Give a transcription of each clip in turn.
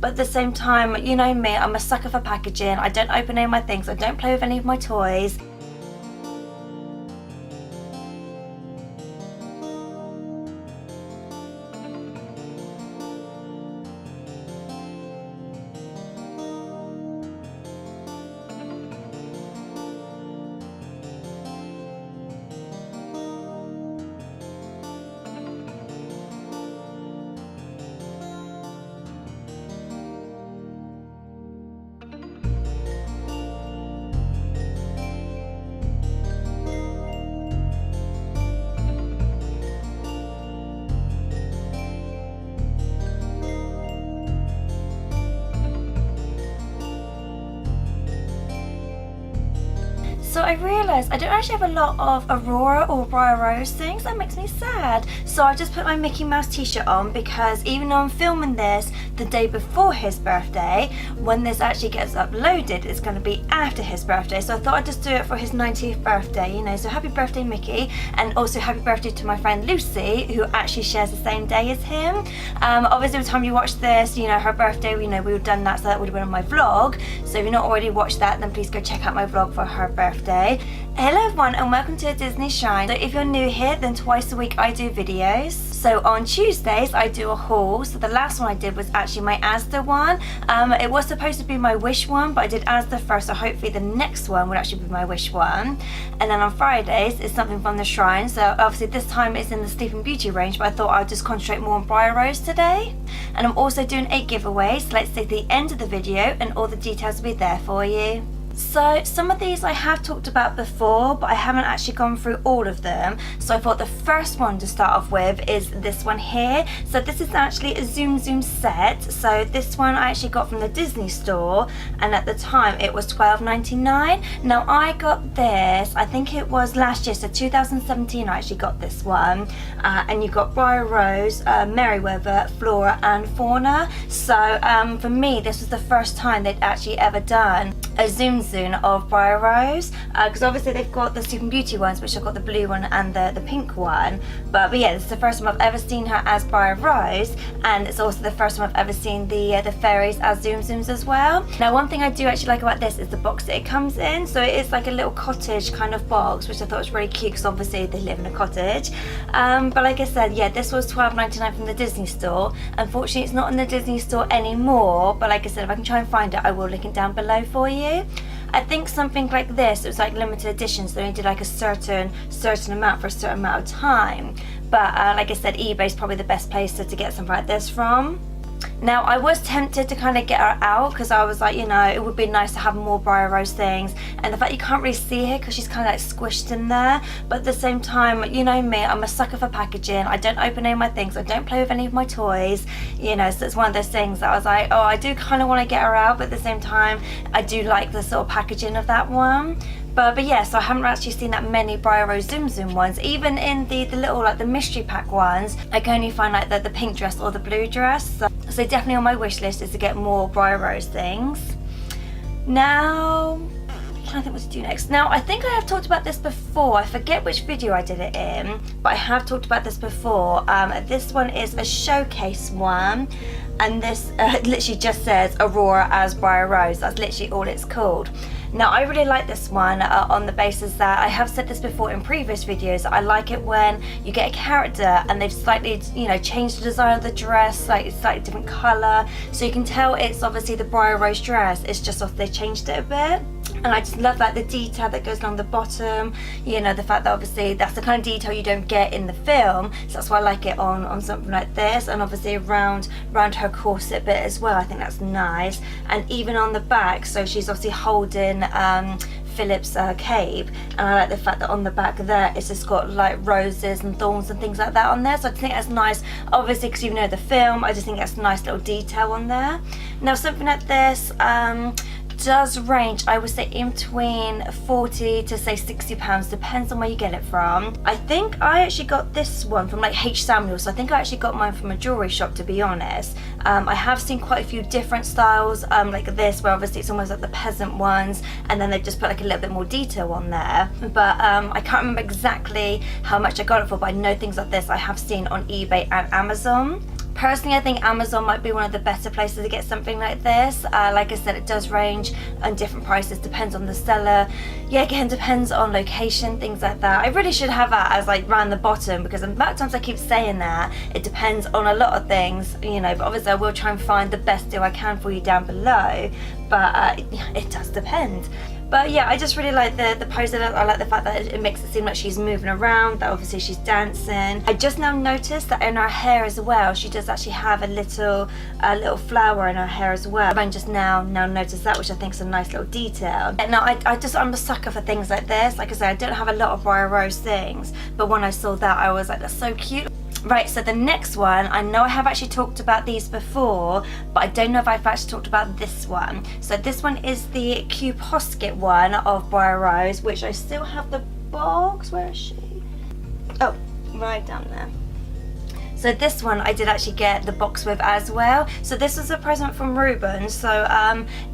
but at the same time, you know me, I'm a sucker for packaging. I don't open any of my things, I don't play with any of my toys. So I realised I don't actually have a lot of Aurora or Briar Rose things. That makes me sad. So I just put my Mickey Mouse t-shirt on because even though I'm filming this the day before his birthday, when this actually gets uploaded it's going to be after his birthday. So I thought I'd just do it for his 90th birthday, you know, so happy birthday Mickey, and also happy birthday to my friend Lucy, who actually shares the same day as him. Obviously by the time you watch this, you know, her birthday, you know, we would have done that, so that would have been on my vlog. So if you've not already watched that, then please go check out my vlog for her birthday. Hello everyone and welcome to a Disney Shine. So if you're new here, then twice a week I do videos. So on Tuesdays I do a haul. So the last one I did was actually my Asda one. It was supposed to be my Wish one, but I did Asda first, so hopefully the next one would actually be my Wish one. And then on Fridays it's something from the Shrine. So obviously this time it's in the Sleeping Beauty range, but I thought I'd just concentrate more on Briar Rose today. And I'm also doing 8 giveaways, so let's see at the end of the video and all the details will be there for you. So some of these I have talked about before, but I haven't actually gone through all of them. So I thought the first one to start off with is this one here. So this is actually a Tsum set. So this one I actually got from the Disney store, and at the time it was $12.99. Now I got this, I think it was last year, so 2017 I actually got this one. And you got Briar Rose, Merryweather, Flora and Fauna. So for me this was the first time they'd actually ever done a Tsum of Briar Rose, because obviously they've got the Sleeping Beauty ones, which I've got the blue one and the pink one, but yeah, this is the first time I've ever seen her as Briar Rose, and it's also the first time I've ever seen the fairies as Tsums as well. Now one thing I do actually like about this is the box that it comes in. So it is like a little cottage kind of box, which I thought was really cute because obviously they live in a cottage. But like I said, yeah, this was $12.99 from the Disney store. Unfortunately it's not in the Disney store anymore, but like I said, if I can try and find it I will link it down below for you. I think something like this, it was like limited editions, so they only did like a certain amount for a certain amount of time. But like I said, eBay's probably the best place to get something like this from. Now I was tempted to kind of get her out because I was like, you know, it would be nice to have more Briar Rose things, and the fact you can't really see her because she's kind of like squished in there. But at the same time, you know me, I'm a sucker for packaging. I don't open any of my things, I don't play with any of my toys, you know, so it's one of those things that I was like, oh, I do kind of want to get her out, but at the same time I do like the sort of packaging of that one. But yeah, so I haven't actually seen that many Briar Rose Tsum ones. Even in the little like the mystery pack ones, I can only find like the pink dress or the blue dress. So definitely on my wish list is to get more Briar Rose things. Now, I'm trying to think what to do next. Now I think I have talked about this before. I forget which video I did it in, but I have talked about this before. This one is a showcase one, and this literally just says Aurora as Briar Rose. That's literally all it's called. Now I really like this one on the basis that I have said this before in previous videos. I like it when you get a character and they've slightly, you know, changed the design of the dress, like it's slightly different colour, so you can tell it's obviously the Briar Rose dress. It's just off, they changed it a bit. And I just love like the detail that goes along the bottom, you know, the fact that obviously that's the kind of detail you don't get in the film, so that's why I like it on something like this. And obviously around her corset bit as well, I think that's nice. And even on the back, so she's obviously holding Philip's cape, and I like the fact that on the back there it's just got like roses and thorns and things like that on there, so I think that's nice, obviously because you know the film. I just think that's a nice little detail on there. Now something like this does range, I would say, in between 40 to say £60, depends on where you get it from. I think I actually got this one from like H. Samuel, so I think I actually got mine from a jewellery shop, to be honest. I have seen quite a few different styles like this, where obviously it's almost like the peasant ones, and then they just put like a little bit more detail on there. But I can't remember exactly how much I got it for, but I know things like this I have seen on eBay and Amazon. Personally, I think Amazon might be one of the better places to get something like this. Like I said, it does range on different prices, depends on the seller. Yeah, again, depends on location, things like that. I really should have that as like round the bottom, because the amount of times I keep saying that, it depends on a lot of things, you know, but obviously I will try and find the best deal I can for you down below, but it does depend. But yeah, I just really like the pose of it. I like the fact that it makes it seem like she's moving around, that obviously she's dancing. I just now noticed that in her hair as well, she does actually have a little flower in her hair as well. I just now noticed that, which I think is a nice little detail. And now I'm a sucker for things like this. Like I said, I don't have a lot of Briar Rose things, but when I saw that, I was like, that's so cute. Right, so the next one, I know I have actually talked about these before, but I don't know if I've actually talked about this one. So this one is the Qposket one of Briar Rose, which I still have the box. Where is she? Oh, right down there. So this one I did actually get the box with as well. So this was a present from Ruben. So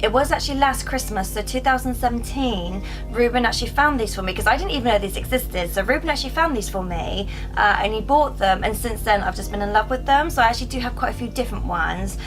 it was actually last Christmas, so 2017, Ruben actually found these for me, because I didn't even know these existed. So Ruben actually found these for me and he bought them, and since then I've just been in love with them. So I actually do have quite a few different ones.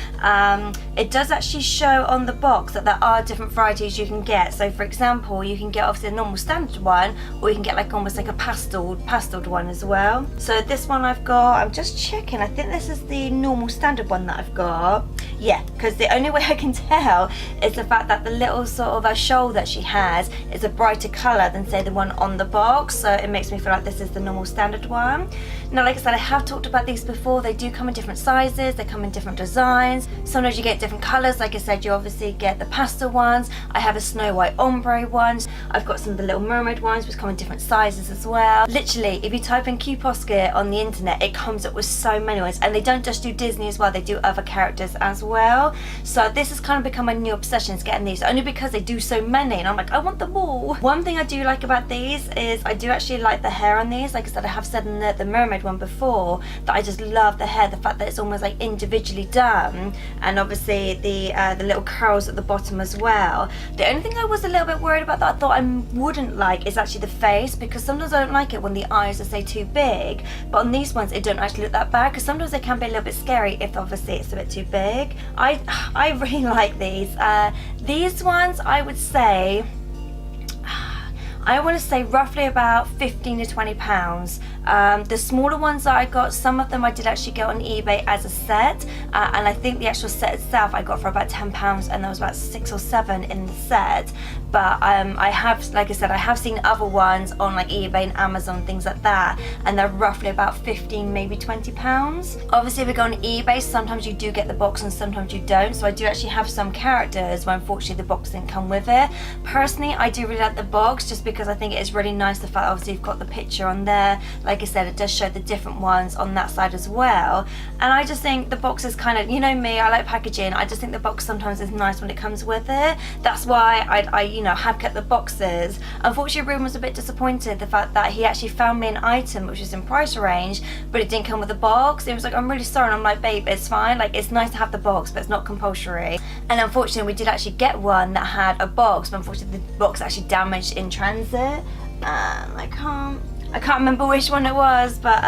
It does actually show on the box that there are different varieties you can get. So for example, you can get obviously a normal standard one, or you can get like almost like a pasteled one as well. So this one I've got, I'm just checking, I think this is the normal standard one that I've got. Yeah, because the only way I can tell is the fact that the little sort of a shawl that she has is a brighter colour than say the one on the box, so it makes me feel like this is the normal standard one. Now like I said, I have talked about these before. They do come in different sizes, they come in different designs. Sometimes you get different colours. Like I said, you obviously get the pastel ones. I have a Snow White ombre ones. I've got some of the Little Mermaid ones which come in different sizes as well. Literally, if you type in Qposket on the internet, it comes up with so many ones, and they don't just do Disney as well, they do other characters as well. So this has kind of become my new obsession, is getting these, only because they do so many and I'm like, I want them all. One thing I do like about these is I do actually like the hair on these. Like I said, I have said in the mermaid one before that I just love the hair, the fact that it's almost like individually done, and obviously the little curls at the bottom as well. The only thing I was a little bit worried about that I thought I wouldn't like is actually the face, because sometimes I don't like it when the eyes are say too big, but on these ones it don't actually look that bad, because sometimes they can be a little bit scary if obviously it's a bit too big. I really like these. These ones I would say, I want to say roughly about 15 to 20 pounds. The smaller ones that I got, some of them I did actually get on eBay as a set, and I think the actual set itself I got for about 10 pounds, and there was about 6 or 7 in the set. But I have, like I said, I have seen other ones on like eBay and Amazon, things like that, and they're roughly about 15, maybe 20 pounds. Obviously if we go on eBay, sometimes you do get the box and sometimes you don't, so I do actually have some characters where unfortunately the box didn't come with it. Personally, I do really like the box, just because I think it is really nice the fact obviously you've got the picture on there. Like I said, it does show the different ones on that side as well, and I just think the box is kind of, you know me, I like packaging. I just think the box sometimes is nice when it comes with it. That's why I you know, have kept the boxes. Unfortunately, Ruben was a bit disappointed the fact that he actually found me an item which was in price range, but it didn't come with a box. He was like, I'm really sorry, and I'm like, babe, it's fine, like it's nice to have the box, but it's not compulsory. And unfortunately, we did actually get one that had a box, but unfortunately the box actually damaged in transit. I can't remember which one it was, but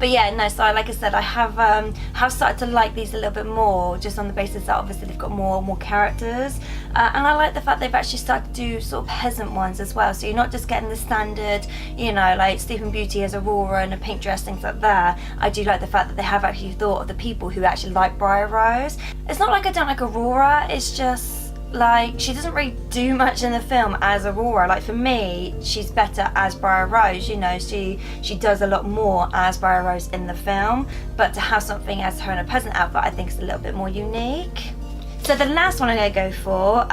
yeah, no, so like I said, I have started to like these a little bit more, just on the basis that obviously they've got more characters, and I like the fact they've actually started to do sort of peasant ones as well, so you're not just getting the standard, you know, like Sleeping Beauty as Aurora and a pink dress, things like that. I do like the fact that they have actually thought of the people who actually like Briar Rose. It's not like I don't like Aurora, it's just like she doesn't really do much in the film as Aurora. Like for me, she's better as Briar Rose, you know, she does a lot more as Briar Rose in the film, but to have something as her in a peasant outfit I think is a little bit more unique. So the last one I'm going to go for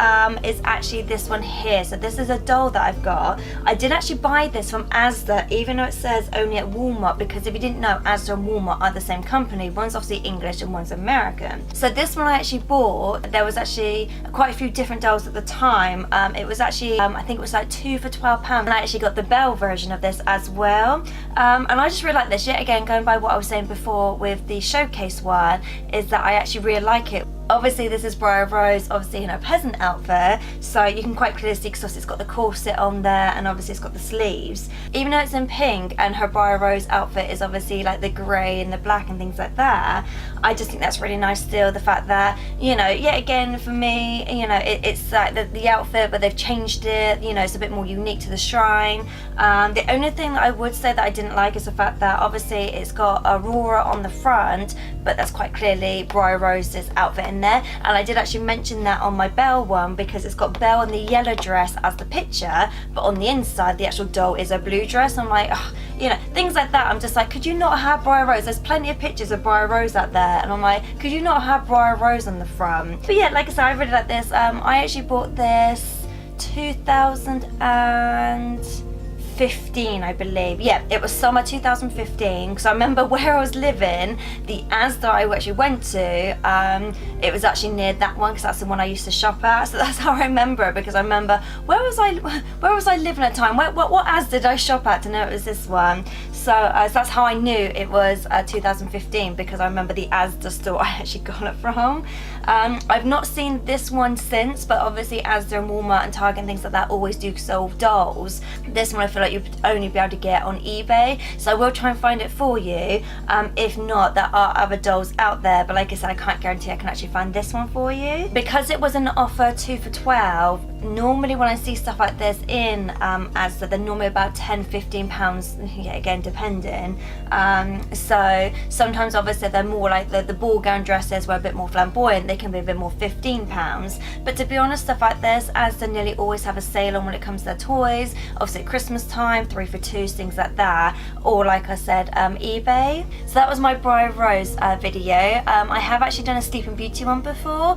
is actually this one here. So this is a doll that I've got. I did actually buy this from Asda, even though it says only at Walmart, because if you didn't know, Asda and Walmart are the same company. One's obviously English and one's American. So this one I actually bought, there was actually quite a few different dolls at the time. It was actually, I think it was like 2 for £12, and I actually got the Belle version of this as well. And I just really like this. Yet again, going by what I was saying before with the showcase one, is that I actually really like it. Obviously this is Briar Rose, obviously in her peasant outfit, so you can quite clearly see because it's got the corset on there and obviously it's got the sleeves. Even though it's in pink and her Briar Rose outfit is obviously like the grey and the black and things like that, I just think that's really nice still, the fact that, you know, yet again for me, you know, it's like the outfit, but they've changed it, you know, it's a bit more unique to the shrine. The only thing I would say that I didn't like is the fact that obviously it's got Aurora on the front, but that's quite clearly Briar Rose's outfit in there, and I did actually mention that on my Belle one because it's got Belle in the yellow dress as the picture, but on the inside the actual doll is a blue dress. I'm like, ugh, you know, things like that. I'm just like, could you not have Briar Rose? There's plenty of pictures of Briar Rose out there, and I'm like, could you not have Briar Rose on the front? But yeah, like I said, I really like this. I actually bought this 2015, I believe. Yeah, it was summer 2015, because I remember where I was living, the Asda I actually went to, it was actually near that one, because that's the one I used to shop at. So that's how I remember it, because I remember where was I living at the time? What Asda did I shop at to know it was this one? So that's how I knew it was 2015, because I remember the Asda store I actually got it from. I've not seen this one since, but obviously Asda and Walmart and Target and things like that always do sell dolls. This one I feel like you'd only be able to get on eBay, so I will try and find it for you. If not, there are other dolls out there, but like I said, I can't guarantee I can actually find this one for you. Because it was an offer 2 for £12, normally when I see stuff like this in Asda, they're normally about £10-15, yeah, again depending. So sometimes obviously they're more like the ball gown dresses were a bit more flamboyant, they can be a bit more £15. But to be honest, stuff like this, Asda nearly always have a sale on when it comes to their toys. Obviously at Christmas time, 3 for 2s, things like that, or like I said, eBay. So that was my Briar Rose video. I have actually done a Sleeping Beauty one before,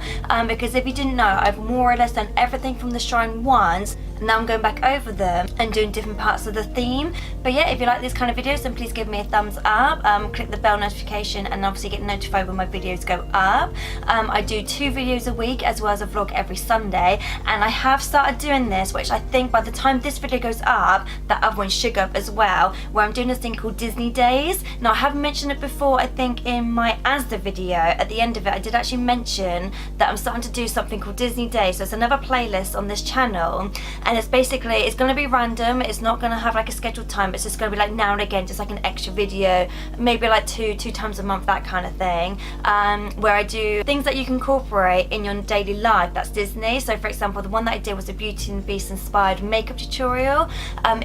because if you didn't know, I've more or less done everything from the shrine once, and now I'm going back over them and doing different parts of the theme. But yeah, if you like these kind of videos, then please give me a thumbs up, click the bell notification, and obviously get notified when my videos go up. I do 2 videos a week as well as a vlog every Sunday, and I have started doing this, which I think by the time this video goes up, that other one should go up as well, where I'm doing this thing called Disney Days. Now I have mentioned it before, I think in my Asda video, at the end of it I did actually mention that I'm starting to do something called Disney Days. So it's another playlist on this channel, and it's basically, it's going to be random, it's not going to have like a scheduled time, it's just going to be like now and again, just like an extra video, maybe like two times a month, that kind of thing, where I do things that you can incorporate in your daily life that's Disney. So for example, the one that I did was a Beauty and the Beast inspired makeup tutorial.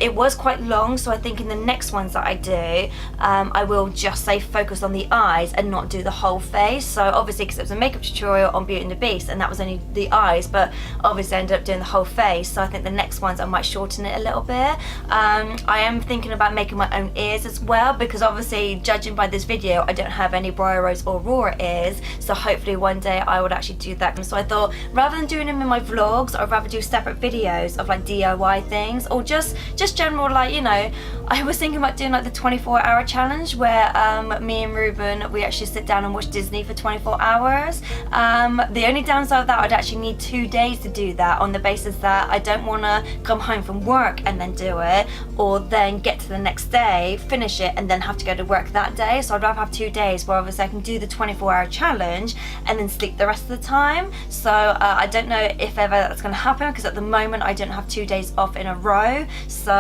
It was quite long, so I think in the next ones that I do, I will just say focus on the eyes and not do the whole face. So obviously, because it was a makeup tutorial on Beauty and the Beast and that was only the eyes, but obviously I ended up doing the whole face, so I think the next ones I might shorten it a little bit. I am thinking about making my own ears as well, because obviously judging by this video I don't have any Briar Rose or Aurora ears, so hopefully one day I would actually do that. So I thought rather than doing them in my vlogs, I'd rather do separate videos of like DIY things, or just general, like, you know, I was thinking about doing like the 24-hour challenge where me and Ruben, we actually sit down and watch Disney for 24 hours. The only downside of that, I'd actually need 2 days to do that, on the basis that I don't want to come home from work and then do it, or then get to the next day, finish it, and then have to go to work that day. So I'd rather have 2 days where obviously I can do the 24-hour challenge and then sleep the rest of the time. So I don't know if ever that's going to happen, because at the moment I don't have 2 days off in a row. So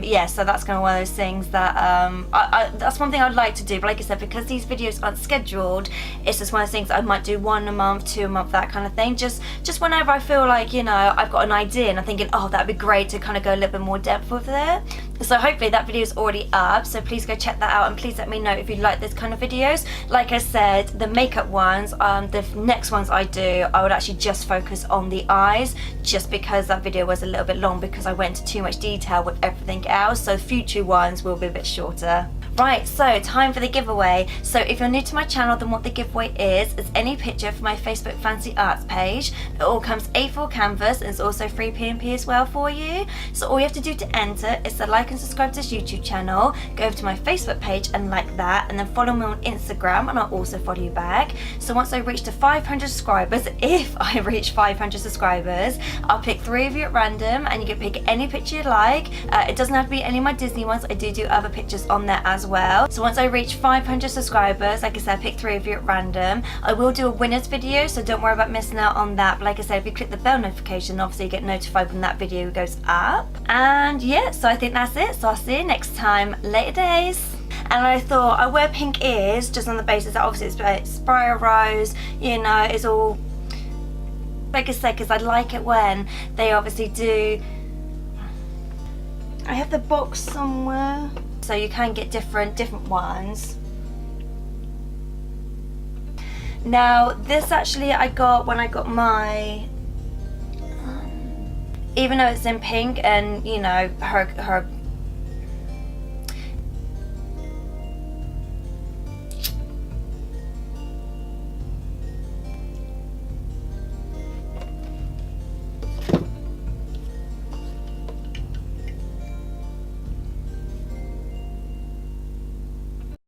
yeah, so that's kind of one of those things that that's one thing I'd like to do. But like I said, because these videos aren't scheduled, it's just one of those things I might do 1 a month, 2 a month, that kind of thing. Just whenever I feel like, you know, I've got an idea and I'm thinking, oh, that'd be great to kind of go a little bit more depth with it. So hopefully that video is already up, so please go check that out, and please let me know if you like this kind of videos. Like I said, the makeup ones, the next ones I do, I would actually just focus on the eyes, just because that video was a little bit long because I went into too much detail with everything else. So future ones will be a bit shorter. Right, so time for the giveaway. So if you're new to my channel, then what the giveaway is any picture from my Facebook Fancy Arts page. It all comes A4 canvas, and it's also free P&P as well for you. So all you have to do to enter is to like and subscribe to this YouTube channel, go over to my Facebook page and like that, and then follow me on Instagram and I'll also follow you back. So once I reach to 500 subscribers, if I reach 500 subscribers, I'll pick 3 of you at random, and you can pick any picture you like. It doesn't have to be any of my Disney ones, I do other pictures on there as as well. So once I reach 500 subscribers, like I said, I pick 3 of you at random. I will do a winners video, so don't worry about missing out on that. But like I said, if you click the bell notification, obviously you get notified when that video goes up. And yeah, so I think that's it. So I'll see you next time. Later days. And I thought I wear pink ears just on the basis that obviously it's Briar Rose, you know, it's all, like I said, because I like it when they obviously do. I have the box somewhere, so you can get different ones. Now this actually I got when I got my, even though it's in pink and you know her